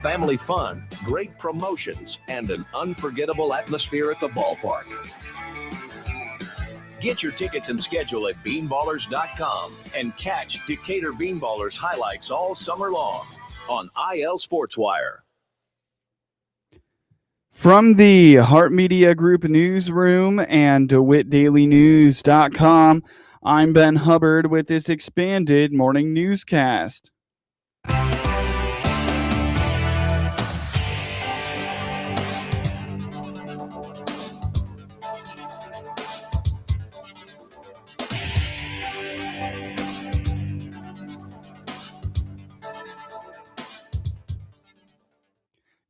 family fun, great promotions, and an unforgettable atmosphere at the ballpark. Get your tickets and schedule at beanballers.com and catch Decatur Beanballers highlights all summer long on IL Sportswire. From the Hart Media Group newsroom and DeWittDailyNews.com, I'm Ben Hubbard with this expanded morning newscast.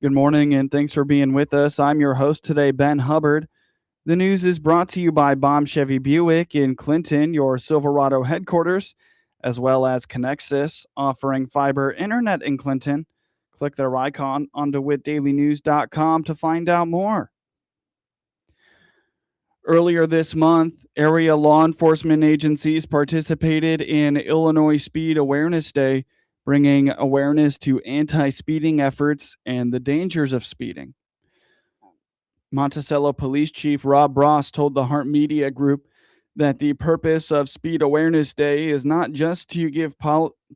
Good morning, and thanks for being with us. I'm your host today, Ben Hubbard. The news is brought to you by Baum Chevy Buick in Clinton, your Silverado headquarters, as well as Connexus, offering fiber internet in Clinton. Click their icon on DeWittDailyNews.com to find out more. Earlier this month, area law enforcement agencies participated in Illinois Speed Awareness Day, bringing awareness to anti-speeding efforts and the dangers of speeding. Monticello Police Chief Rob Bross told the Hart Media Group that the purpose of Speed Awareness Day is not just to give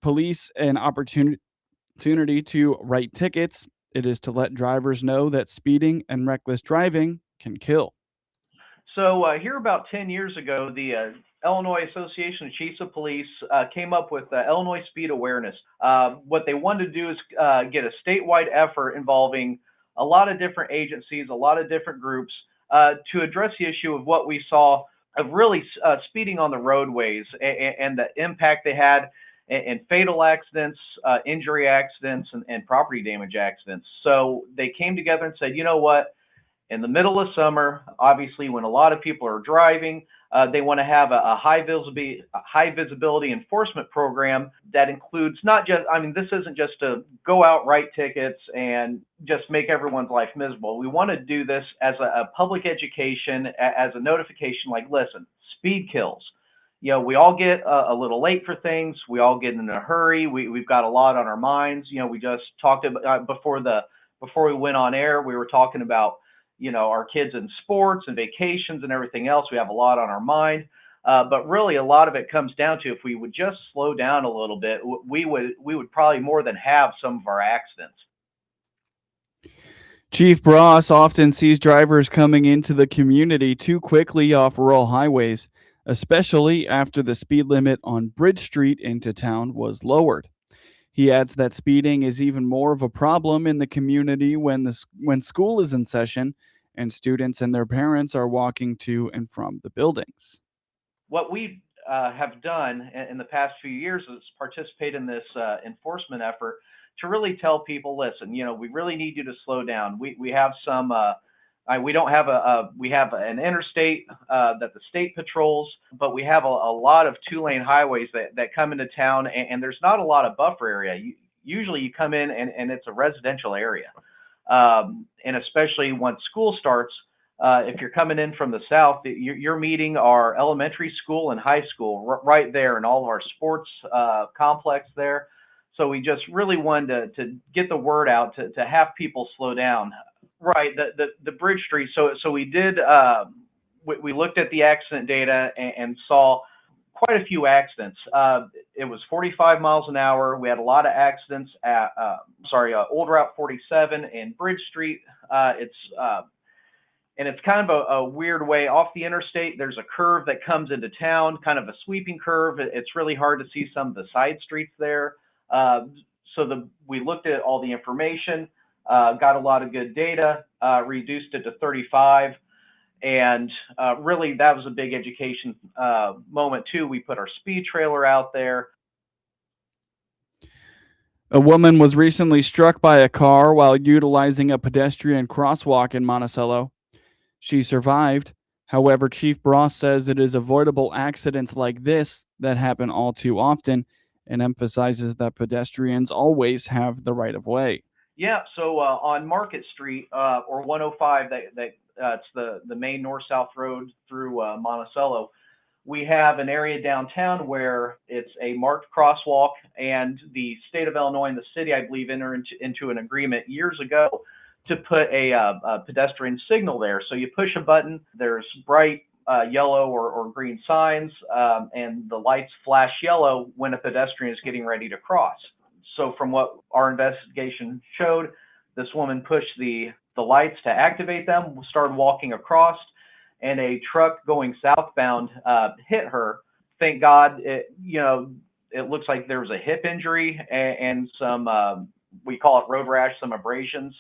police an opportunity to write tickets. It is to let drivers know that speeding and reckless driving can kill. So here about 10 years ago, the Illinois Association of Chiefs of Police came up with Illinois Speed Awareness. What they wanted to do is get a statewide effort involving a lot of different agencies, a lot of different groups to address the issue of what we saw of really speeding on the roadways and the impact they had in fatal accidents, injury accidents, and property damage accidents. So they came together and said, you know what? In the middle of summer, obviously, when a lot of people are driving, they want to have a high visibility enforcement program that includes not just, this isn't just to go out, write tickets, and just make everyone's life miserable. We want to do this as a public education, as a notification, like, listen, speed kills. You know, we all get a little late for things. We all get in a hurry. We've got a lot on our minds. You know, we just talked about before we went on air, we were talking about, you know, our kids in sports and vacations and everything else. We have a lot on our mind. But really, a lot of it comes down to if we would just slow down a little bit, we would probably more than have some of our accidents. Chief Bross often sees drivers coming into the community too quickly off rural highways, especially after the speed limit on Bridge Street into town was lowered. He adds that speeding is even more of a problem in the community when school is in session and students and their parents are walking to and from the buildings. What we have done in the past few years is participate in this enforcement effort to really tell people, listen, you know, we really need you to slow down. We have some. We don't have we have an interstate that the state patrols, but we have a lot of two-lane highways that come into town, and there's not a lot of buffer area. Usually you come in and it's a residential area. And especially once school starts, if you're coming in from the south, you're meeting our elementary school and high school right there and all of our sports complex there. So we just really wanted to get the word out to have people slow down. Right, the Bridge Street. So we did. We looked at the accident data and saw quite a few accidents. It was 45 miles an hour. We had a lot of accidents at Old Route 47 and Bridge Street. It's kind of a weird way off the interstate. There's a curve that comes into town, kind of a sweeping curve. It's really hard to see some of the side streets there. We looked at all the information. Got a lot of good data, reduced it to 35. And really, that was a big education moment, too. We put our speed trailer out there. A woman was recently struck by a car while utilizing a pedestrian crosswalk in Monticello. She survived. However, Chief Bross says it is avoidable accidents like this that happen all too often and emphasizes that pedestrians always have the right of way. Yeah, so on Market Street or 105, it's the main north-south road through Monticello. We have an area downtown where it's a marked crosswalk, and the state of Illinois and the city, I believe, entered into an agreement years ago to put a pedestrian signal there. So you push a button, there's bright yellow or green signs, and the lights flash yellow when a pedestrian is getting ready to cross. So from what our investigation showed, this woman pushed the lights to activate them, started walking across, and a truck going southbound hit her. Thank God, it looks like there was a hip injury and some, we call it road rash, some abrasions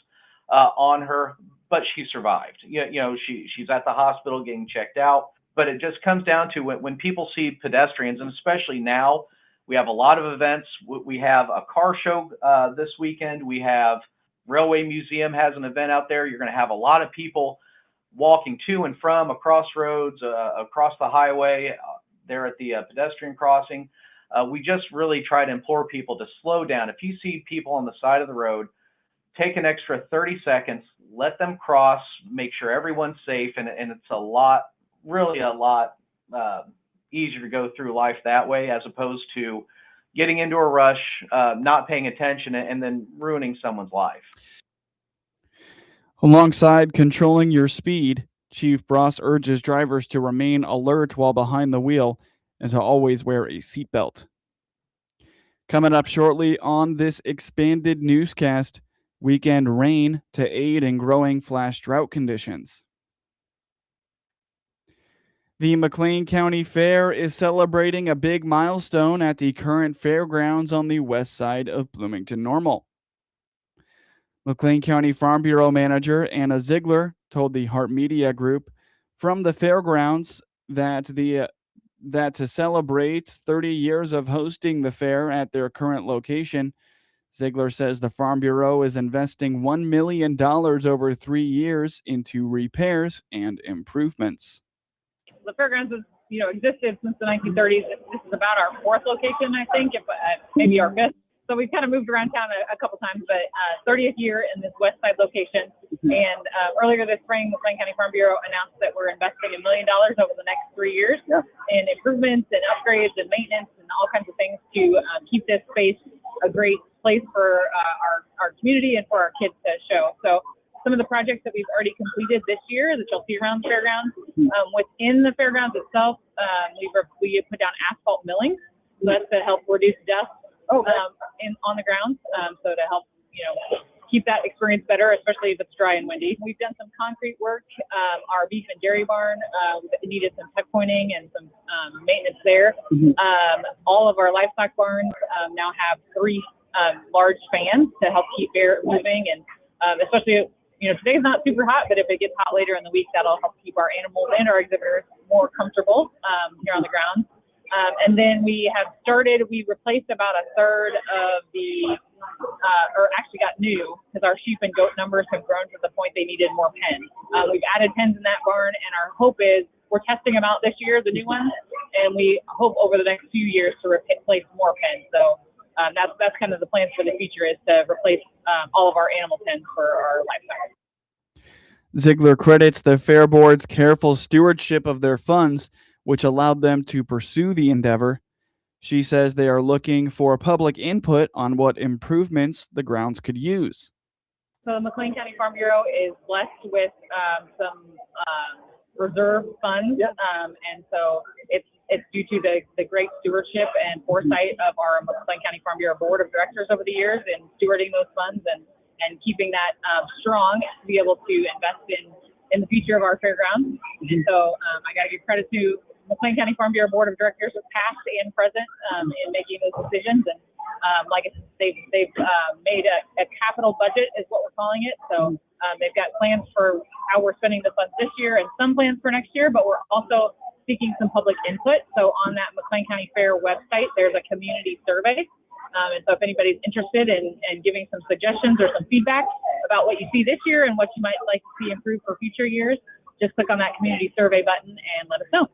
on her, but she survived. She's at the hospital getting checked out. But it just comes down to when people see pedestrians, and especially now, we have a lot of events. We have a car show this weekend. We have Railway Museum has an event out there. You're going to have a lot of people walking to and from across roads, across the highway, there at the pedestrian crossing. We just really try to implore people to slow down. If you see people on the side of the road, take an extra 30 seconds, let them cross, make sure everyone's safe, and it's really a lot easier to go through life that way, as opposed to getting into a rush, not paying attention, and then ruining someone's life. Alongside controlling your speed, Chief Bross urges drivers to remain alert while behind the wheel and to always wear a seatbelt. Coming up shortly on this expanded newscast, weekend rain to aid in growing flash drought conditions. The McLean County Fair is celebrating a big milestone at the current fairgrounds on the west side of Bloomington Normal. McLean County Farm Bureau Manager Anna Ziegler told the Hart Media Group from the fairgrounds that to celebrate 30 years of hosting the fair at their current location, Ziegler says the Farm Bureau is investing $1 million over 3 years into repairs and improvements. The fairgrounds has, existed since the 1930s. This is about our fourth location, I think, maybe our fifth. So we've kind of moved around town a couple times, but 30th year in this west side location. And earlier this spring, the McLean County Farm Bureau announced that we're investing $1 million over the next 3 years in improvements and upgrades and maintenance and all kinds of things to keep this space a great place for our community and for our kids to show. So some of the projects that we've already completed this year that you'll see around the fairgrounds, within the fairgrounds itself, we put down asphalt milling. So that's to help reduce dust on the grounds, so to help keep that experience better, especially if it's dry and windy. We've done some concrete work. Our beef and dairy barn needed some tuck pointing and some maintenance there. All of our livestock barns now have 3 large fans to help keep air moving, and especially today's not super hot, but if it gets hot later in the week, that'll help keep our animals and our exhibitors more comfortable here on the grounds. And then we replaced about a third of or actually got new, because our sheep and goat numbers have grown to the point they needed more pens. We've added pens in that barn, and our hope is we're testing them out this year, the new ones, and we hope over the next few years to replace more pens. So that's kind of the plans for the future, is to replace all of our animal pens for our livestock. Ziegler credits the Fair Board's careful stewardship of their funds, which allowed them to pursue the endeavor. She says they are looking for public input on what improvements the grounds could use. So the McLean County Farm Bureau is blessed with some reserve funds, and so it's due to the great stewardship and foresight of our McLean County Farm Bureau Board of Directors over the years in stewarding those funds and keeping that strong to be able to invest in the future of our fairgrounds. And so I got to give credit to McLean County Farm Bureau Board of Directors, past and present, in making those decisions. And like I said, they've made a capital budget, is what we're calling it. So they've got plans for how we're spending the funds this year and some plans for next year, but we're also seeking some public input. So on that McLean County Fair website, there's a community survey. And so if anybody's interested in giving some suggestions or some feedback about what you see this year and what you might like to see improved for future years, just click on that community survey button and let us know.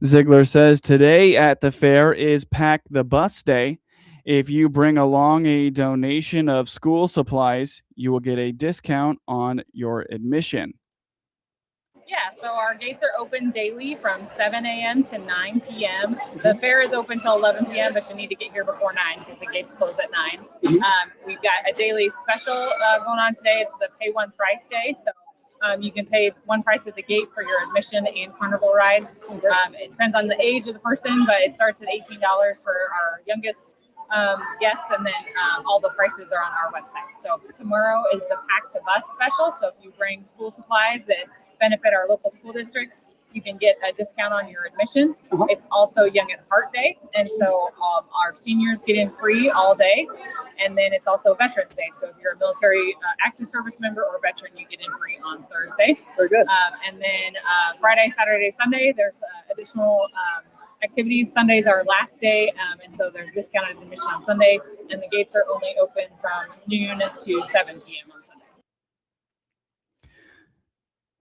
Ziegler says today at the fair is Pack the Bus Day. If you bring along a donation of school supplies, you will get a discount on your admission. Yeah, so our gates are open daily from 7 a.m. to 9 p.m. The fair is open till 11 p.m., but you need to get here before 9 because the gates close at 9. We've got a daily special going on today. It's the Pay One Price Day. So you can pay one price at the gate for your admission and carnival rides. It depends on the age of the person, but it starts at $18 for our youngest guests, and then all the prices are on our website. So tomorrow is the Pack the Bus special. So if you bring school supplies that benefit our local school districts, you can get a discount on your admission. It's also Young at Heart Day, and so our seniors get in free all day. And then it's also Veterans Day. So if you're a military active service member or veteran, you get in free on Thursday. Very good. And then Friday, Saturday, Sunday, there's additional activities. Sunday's our last day, and so there's discounted admission on Sunday, and the gates are only open from noon to 7 p.m. on Sunday.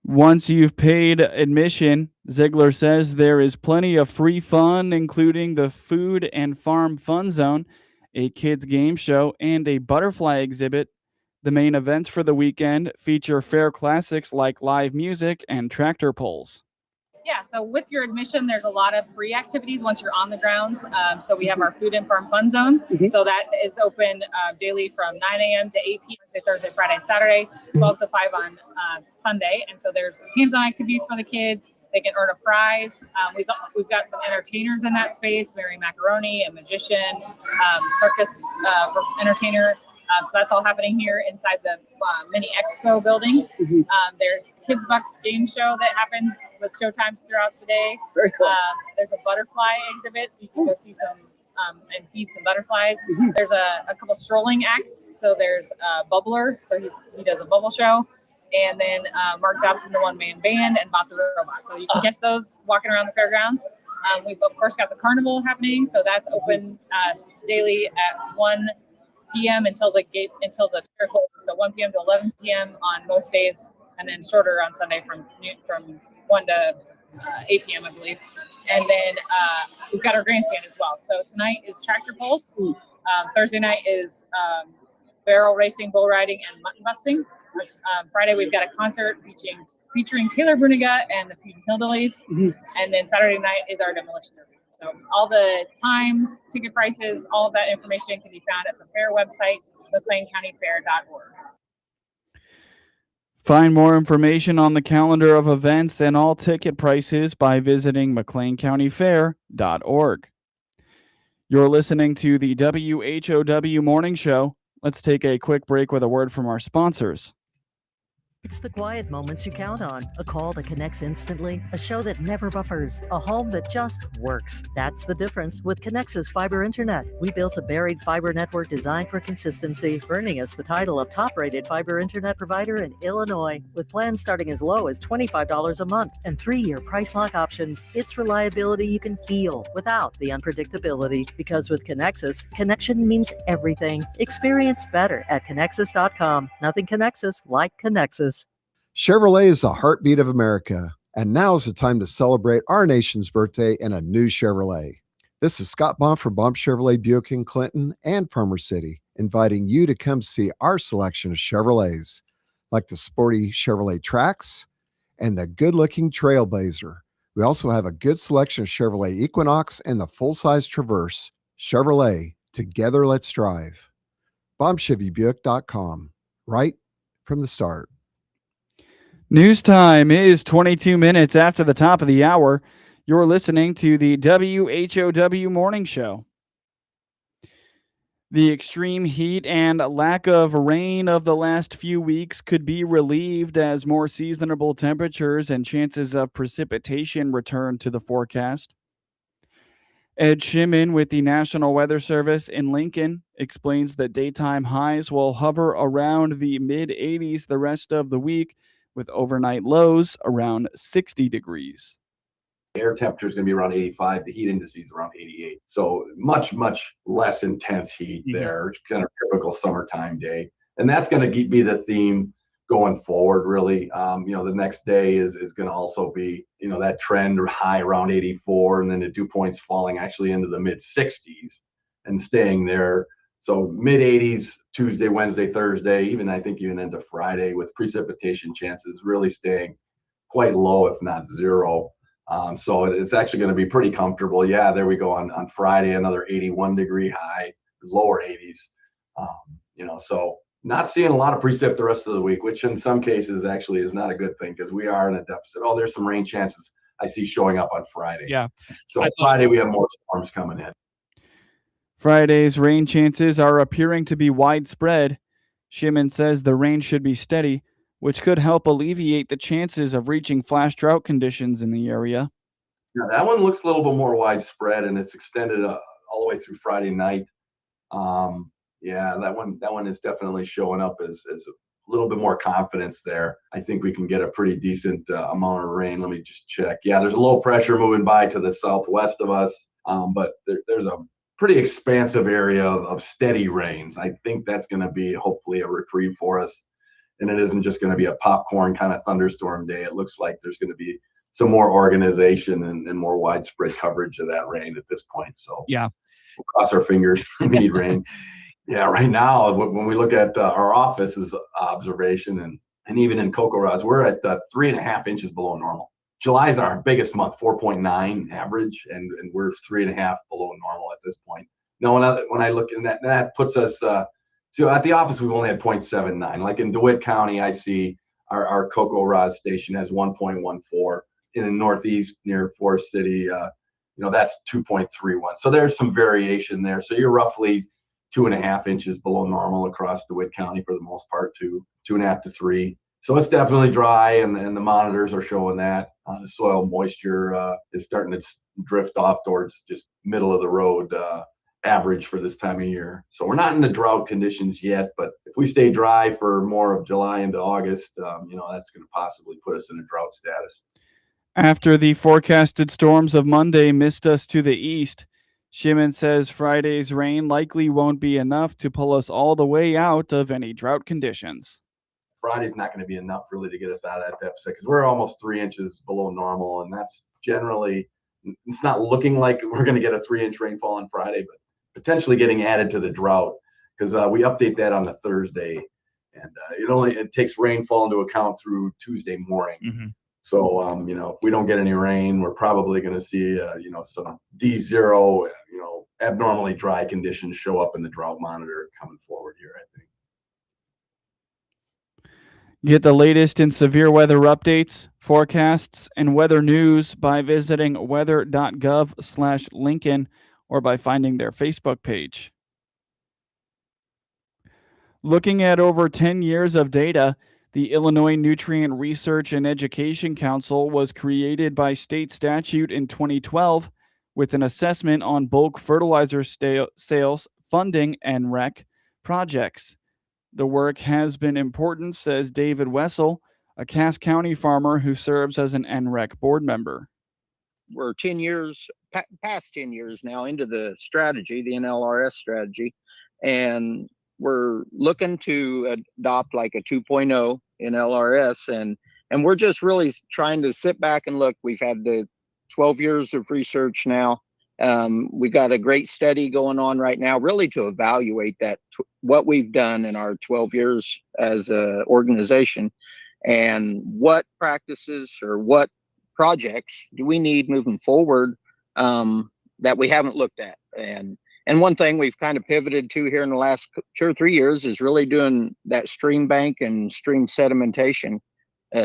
Once you've paid admission, Ziegler says there is plenty of free fun, including the Food and Farm Fun Zone, a kids game show, and a butterfly exhibit. The main events for the weekend feature fair classics like live music and tractor pulls. Yeah, so with your admission, there's a lot of free activities once you're on the grounds. So we have our Food and Farm Fun Zone. So that is open daily from 9 a.m. to 8 p.m. Wednesday, Thursday, Friday, Saturday, 12 to 5 on Sunday. And so there's hands-on activities for the kids. They can earn a prize. We've got some entertainers in that space, Mary Macaroni, a magician, circus entertainer. So that's all happening here inside the mini expo building. There's Kids Bucks game show that happens with showtimes throughout the day. Very cool. There's a butterfly exhibit, so you can go see some and feed some butterflies. There's a couple strolling acts. So there's a bubbler, so he does a bubble show. And then Mark Dobson, the one-man band, and Bot the Robot. So you can catch those walking around the fairgrounds. We've, of course, got the carnival happening. So that's open daily at 1 p.m. until the fair closes. So 1 p.m. to 11 p.m. on most days, and then shorter on Sunday from 1 to 8 p.m. I believe. And then we've got our grandstand as well. So tonight is tractor pulls. Thursday night is barrel racing, bull riding, and mutton busting. Friday we've got a concert featuring Taylor Bruniga and the Fusion Hillbillies. And then Saturday night is our demolition derby. So all the times, ticket prices, all of that information can be found at the fair website, McLeanCountyFair.org. Find more information on the calendar of events and all ticket prices by visiting McLeanCountyFair.org. You're listening to the WHOW Morning Show. Let's take a quick break with a word from our sponsors. It's the quiet moments you count on. A call that connects instantly, a show that never buffers, a home that just works. That's the difference with Connexus Fiber Internet. We built a buried fiber network designed for consistency, earning us the title of top-rated fiber internet provider in Illinois. With plans starting as low as $25 a month and 3-year price lock options, it's reliability you can feel without the unpredictability. Because with Connexus, connection means everything. Experience better at Connexus.com. Nothing Connexus like Connexus. Chevrolet is the heartbeat of America, and now is the time to celebrate our nation's birthday in a new Chevrolet. This is Scott Baum from Baum Chevrolet Buick in Clinton and Farmer City, inviting you to come see our selection of Chevrolets, like the sporty Chevrolet Trax and the good-looking Trailblazer. We also have a good selection of Chevrolet Equinox and the full-size Traverse. Chevrolet, together let's drive. BaumChevyBuick.com, right from the start. News time is 22 minutes after the top of the hour. You're listening to the WHOW Morning Show. The extreme heat and lack of rain of the last few weeks could be relieved as more seasonable temperatures and chances of precipitation return to the forecast. Ed Shimon with the National Weather Service in Lincoln explains that daytime highs will hover around the mid-80s the rest of the week, with overnight lows around 60 degrees. Air temperature is going to be around 85. The heat index is around 88. So much, much less intense heat there. Kind of typical summertime day. And that's going to be the theme going forward, really. The next day is going to also be, that trend high around 84, and then the dew points falling actually into the mid 60s and staying there. So mid 80s, Tuesday, Wednesday, Thursday, even into Friday, with precipitation chances really staying quite low, if not zero. So it's actually going to be pretty comfortable. Yeah, there we go on Friday, another 81 degree high, lower 80s. So not seeing a lot of precip the rest of the week, which in some cases actually is not a good thing because we are in a deficit. Oh, there's some rain chances I see showing up on Friday. Yeah. So Friday we have more storms coming in. Friday's rain chances are appearing to be widespread. Shimon says the rain should be steady, which could help alleviate the chances of reaching flash drought conditions in the area. Yeah, that one looks a little bit more widespread, and it's extended all the way through Friday night. Yeah, that one is definitely showing up as a little bit more confidence there. I think we can get a pretty decent amount of rain. Let me just check. Yeah, there's a low pressure moving by to the southwest of us, but there's a pretty expansive area of steady rains. I think that's going to be hopefully a reprieve for us, and it isn't just going to be a popcorn kind of thunderstorm day. It looks like there's going to be some more organization and more widespread coverage of that rain at this point. So yeah, we'll cross our fingers. We need rain. Yeah, right now when we look at our office's observation and even in Cocoa Rods, we're at 3.5 inches below normal. July is our biggest month, 4.9 average, and we're 3.5 below normal at this point. Now, when I look in that puts us so at the office we've only had 0.79. Like in DeWitt County, I see our Cocoa Rods station has 1.14. In the Northeast near Forest City, that's 2.31. So there's some variation there. So you're roughly 2.5 inches below normal across DeWitt County for the most part, 2.5 to 3. So it's definitely dry, and the monitors are showing that. The soil moisture is starting to drift off towards just middle of the road average for this time of year. So we're not in the drought conditions yet, but if we stay dry for more of July into August, that's going to possibly put us in a drought status. After the forecasted storms of Monday missed us to the east, Shimon says Friday's rain likely won't be enough to pull us all the way out of any drought conditions. Friday's not going to be enough really to get us out of that deficit because we're almost 3 inches below normal, and that's generally, it's not looking like we're going to get a 3-inch rainfall on Friday, but potentially getting added to the drought because we update that on the Thursday, and it takes rainfall into account through Tuesday morning. Mm-hmm. So, if we don't get any rain, we're probably going to see, some D0, abnormally dry conditions show up in the drought monitor coming forward here, I think. Get the latest in severe weather updates, forecasts, and weather news by visiting weather.gov/Lincoln or by finding their Facebook page. Looking at over 10 years of data, the Illinois Nutrient Research and Education Council was created by state statute in 2012 with an assessment on bulk fertilizer sales, funding, and REC projects. The work has been important, says David Wessel, a Cass County farmer who serves as an NREC board member. We're 10 years, past 10 years now into the strategy, the NLRS strategy, and we're looking to adopt like a 2.0 in LRS, and we're just really trying to sit back and look. We've had the 12 years of research now. We got a great study going on right now, really to evaluate that what we've done in our 12 years as an organization, and what practices or what projects do we need moving forward that we haven't looked at. And one thing we've kind of pivoted to here in the last 2 or 3 years is really doing that stream bank and stream sedimentation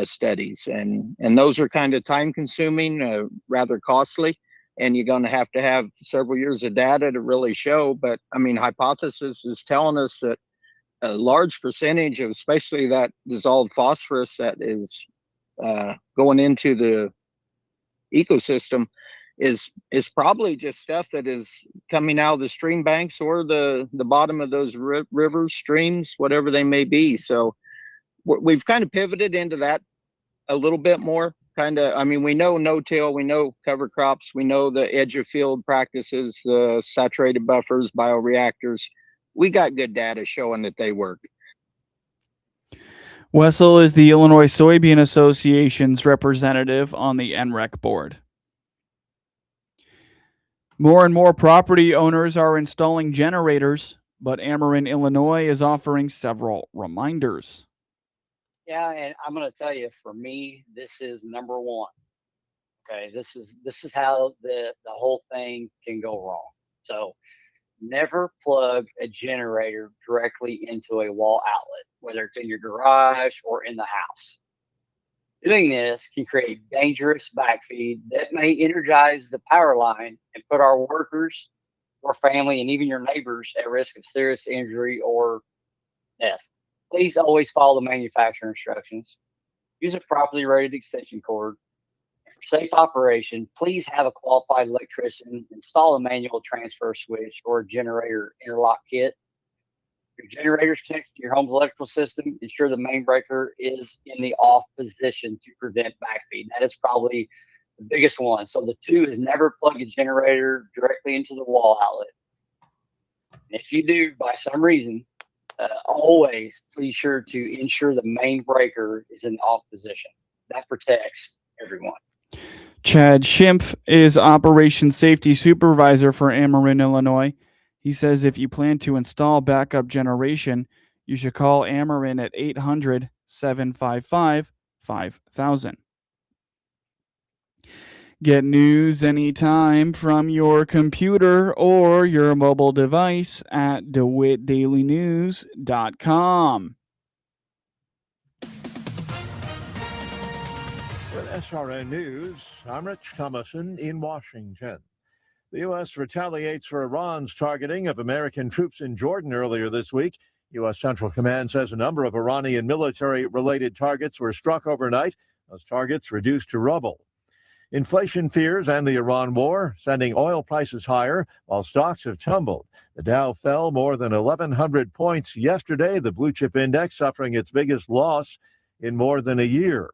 studies. And those are kind of time consuming, rather costly. And you're going to have several years of data to really show. But I mean, hypothesis is telling us that a large percentage of especially that dissolved phosphorus that is going into the ecosystem is probably just stuff that is coming out of the stream banks or the bottom of those rivers, streams, whatever they may be. So we've kind of pivoted into that a little bit more. We know no-till, we know cover crops, we know the edge of field practices, the saturated buffers, bioreactors. We got good data showing that they work. Wessel is the Illinois Soybean Association's representative on the NREC board. More and more property owners are installing generators, but Ameren, Illinois is offering several reminders. Yeah, and I'm going to tell you, for me, this is number one. Okay, this is how the whole thing can go wrong. So never plug a generator directly into a wall outlet, whether it's in your garage or in the house. Doing this can create dangerous backfeed that may energize the power line and put our workers, or family, and even your neighbors at risk of serious injury or death. Please always follow the manufacturer instructions. Use a properly rated extension cord. For safe operation, please have a qualified electrician install a manual transfer switch or a generator interlock kit. If your generator is connected to your home's electrical system, ensure the main breaker is in the off position to prevent backfeed. That is probably the biggest one. So the two is never plug a generator directly into the wall outlet. And if you do, by some reason, always please sure to ensure the main breaker is in off position. That protects everyone. Chad Schimpf is Operations Safety Supervisor for Ameren, Illinois. He says if you plan to install backup generation, you should call Ameren at 800-755-5000. Get news anytime from your computer or your mobile device at DeWittDailyNews.com. With SRN News, I'm Rich Thomason in Washington. The U.S. retaliates for Iran's targeting of American troops in Jordan earlier this week. U.S. Central Command says a number of Iranian military-related targets were struck overnight. Those targets reduced to rubble. Inflation fears and the Iran war sending oil prices higher while stocks have tumbled. The Dow fell more than 1,100 points yesterday, the blue chip index suffering its biggest loss in more than a year.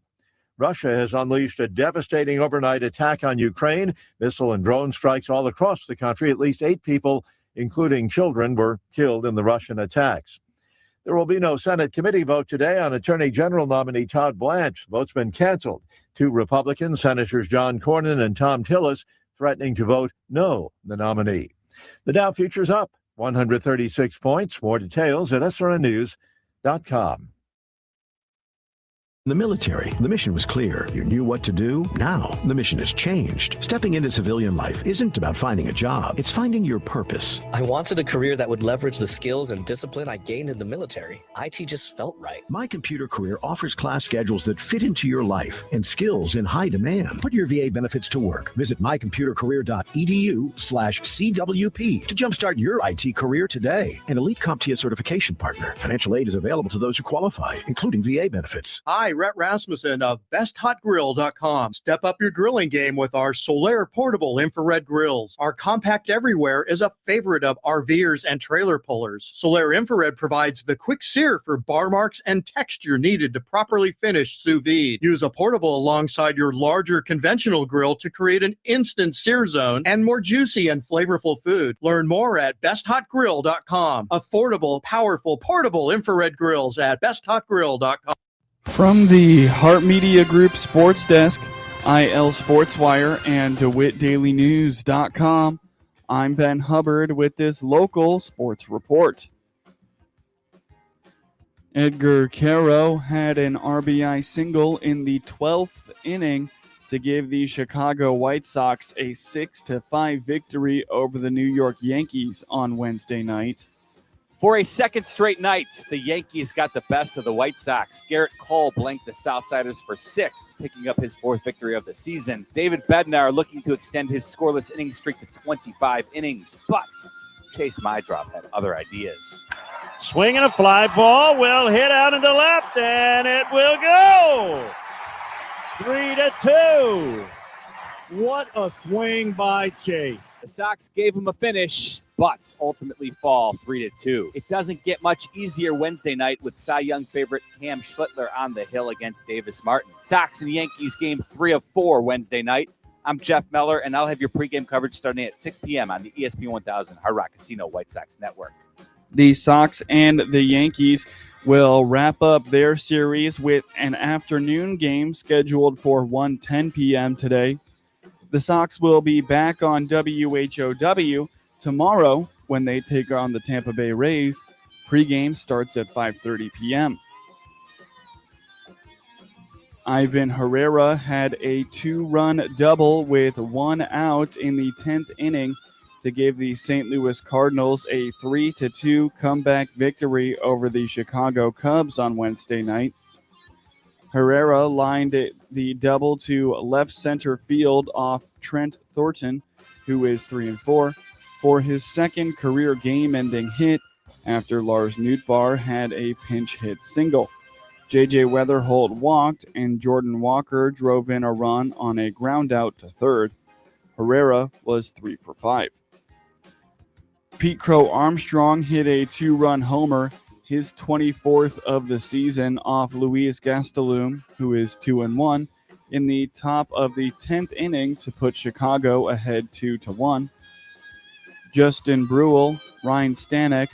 Russia has unleashed a devastating overnight attack on Ukraine. Missile and drone strikes all across the country. At least 8 people, including children, were killed in the Russian attacks. There will be no Senate committee vote today on Attorney General nominee Todd Blanche. Vote's been canceled. 2 Republicans, Senators John Cornyn and Tom Tillis, threatening to vote no the nominee. The Dow futures up 136 points. More details at srnnews.com. In the military, the mission was clear. You knew what to do. Now, the mission has changed. Stepping into civilian life isn't about finding a job. It's finding your purpose. I wanted a career that would leverage the skills and discipline I gained in the military. IT just felt right. My Computer Career offers class schedules that fit into your life and skills in high demand. Put your VA benefits to work. Visit mycomputercareer.edu/CWP to jumpstart your IT career today. An elite CompTIA certification partner. Financial aid is available to those who qualify, including VA benefits. Hi, Rhett Rasmussen of BestHotGrill.com. Step up your grilling game with our Solaire portable infrared grills. Our compact everywhere is a favorite of RVers and trailer pullers. Solaire infrared provides the quick sear for bar marks and texture needed to properly finish sous vide. Use a portable alongside your larger conventional grill to create an instant sear zone and more juicy and flavorful food. Learn more at BestHotGrill.com. Affordable, powerful, portable infrared grills at BestHotGrill.com. From the Hart Media Group Sports Desk, IL Sportswire, and DeWittDailyNews.com, I'm Ben Hubbard with this local sports report. Edgar Caro had an RBI single in the 12th inning to give the Chicago White Sox a 6-5 victory over the New York Yankees on Wednesday night. For a second straight night, the Yankees got the best of the White Sox. Garrett Cole blanked the Southsiders for 6, picking up his 4th victory of the season. David Bednar looking to extend his scoreless inning streak to 25 innings, but Chase Mydrop had other ideas. Swinging a fly ball, will hit out into left, and it will go. 3-2. What a swing by Chase. The Sox gave him a finish, but ultimately fall 3-2. It doesn't get much easier Wednesday night with Cy Young favorite Cam Schlittler on the hill against Davis Martin. Sox and Yankees game 3 of 4 Wednesday night. I'm Jeff Meller, and I'll have your pregame coverage starting at 6 p.m. on the ESPN 1000 Hard Rock Casino White Sox Network. The Sox and the Yankees will wrap up their series with an afternoon game scheduled for 1:10 p.m. today. The Sox will be back on WHOW tomorrow when they take on the Tampa Bay Rays. Pregame starts at 5:30 p.m. Ivan Herrera had a 2-run double with 1 out in the 10th inning to give the St. Louis Cardinals a 3-2 comeback victory over the Chicago Cubs on Wednesday night. Herrera lined the double to left center field off Trent Thornton, who is 3-4, for his second career game-ending hit after Lars Nootbaar had a pinch hit single. J.J. Weatherholt walked, and Jordan Walker drove in a run on a ground out to third. Herrera was 3 for 5. Pete Crow Armstrong hit a 2-run homer, his 24th of the season, off Luis Gastelum, who is 2-1, in the top of the 10th inning to put Chicago ahead 2-1. Justin Breuel, Ryan Stanek,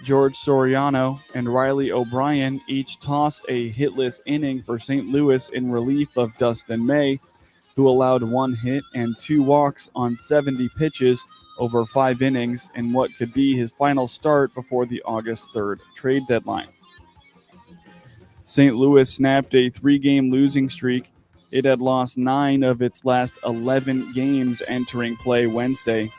George Soriano, and Riley O'Brien each tossed a hitless inning for St. Louis in relief of Dustin May, who allowed 1 hit and 2 walks on 70 pitches over 5 innings in what could be his final start before the August 3rd trade deadline. St. Louis snapped a 3-game losing streak. It had lost 9 of its last 11 games entering play Wednesday.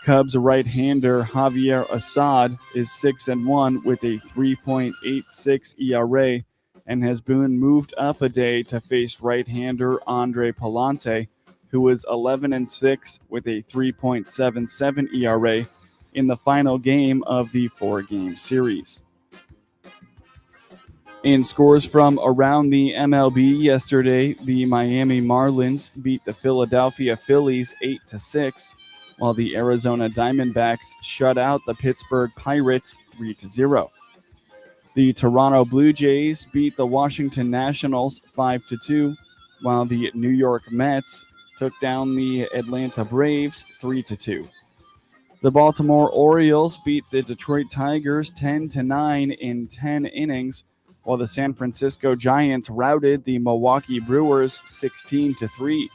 Cubs right-hander Javier Assad is 6-1 with a 3.86 ERA and has been moved up a day to face right-hander Andre Palante, who is 11-6 with a 3.77 ERA in the final game of the 4-game series. In scores from around the MLB yesterday, the Miami Marlins beat the Philadelphia Phillies 8-6, while the Arizona Diamondbacks shut out the Pittsburgh Pirates 3-0. The Toronto Blue Jays beat the Washington Nationals 5-2, while the New York Mets took down the Atlanta Braves 3-2. The Baltimore Orioles beat the Detroit Tigers 10-9 in 10 innings, while the San Francisco Giants routed the Milwaukee Brewers 16-3.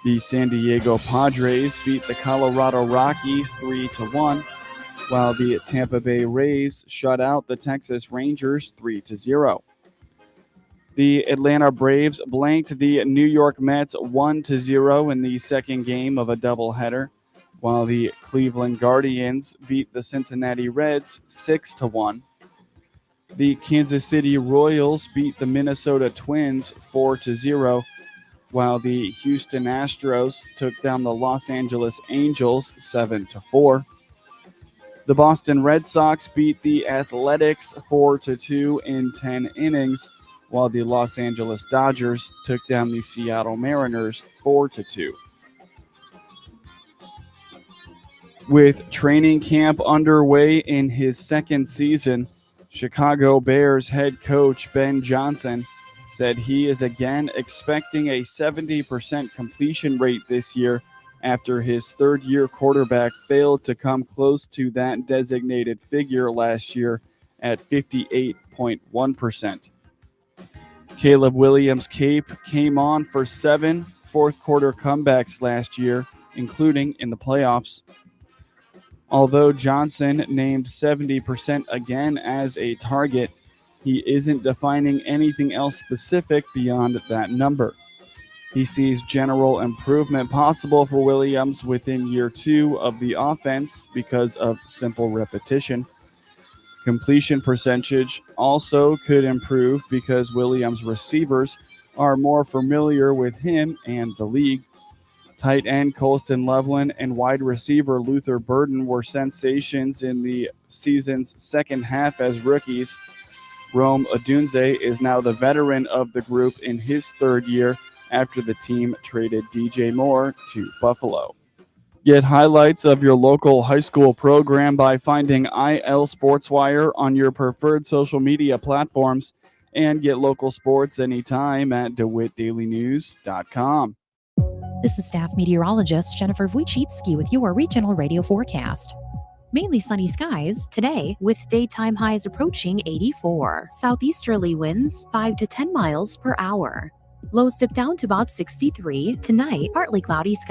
The San Diego Padres beat the Colorado Rockies 3-1, while the Tampa Bay Rays shut out the Texas Rangers 3-0. The Atlanta Braves blanked the New York Mets 1-0 in the second game of a doubleheader, while the Cleveland Guardians beat the Cincinnati Reds 6-1. The Kansas City Royals beat the Minnesota Twins 4-0, while the Houston Astros took down the Los Angeles Angels 7-4. The Boston Red Sox beat the Athletics 4-2 in 10 innings, while the Los Angeles Dodgers took down the Seattle Mariners 4-2. With training camp underway in his second season, Chicago Bears head coach Ben Johnson said he is again expecting a 70% completion rate this year after his third-year quarterback failed to come close to that designated figure last year at 58.1%. Caleb Williams' cape came on for 7 fourth-quarter comebacks last year, including in the playoffs. Although Johnson named 70% again as a target, he isn't defining anything else specific beyond that number. He sees general improvement possible for Williams within year 2 of the offense because of simple repetition. Completion percentage also could improve because Williams' receivers are more familiar with him and the league. Tight end Colston Loveland and wide receiver Luther Burden were sensations in the season's second half as rookies. Rome Odunze is now the veteran of the group in his third year after the team traded DJ Moore to Buffalo. Get highlights of your local high school program by finding IL SportsWire on your preferred social media platforms, and get local sports anytime at DeWittDailyNews.com. This is staff meteorologist Jennifer Wojcicki with your regional radio forecast. Mainly sunny skies today with daytime highs approaching 84. Southeasterly winds 5 to 10 miles per hour. Lows dip down to about 63. Tonight, partly cloudy skies.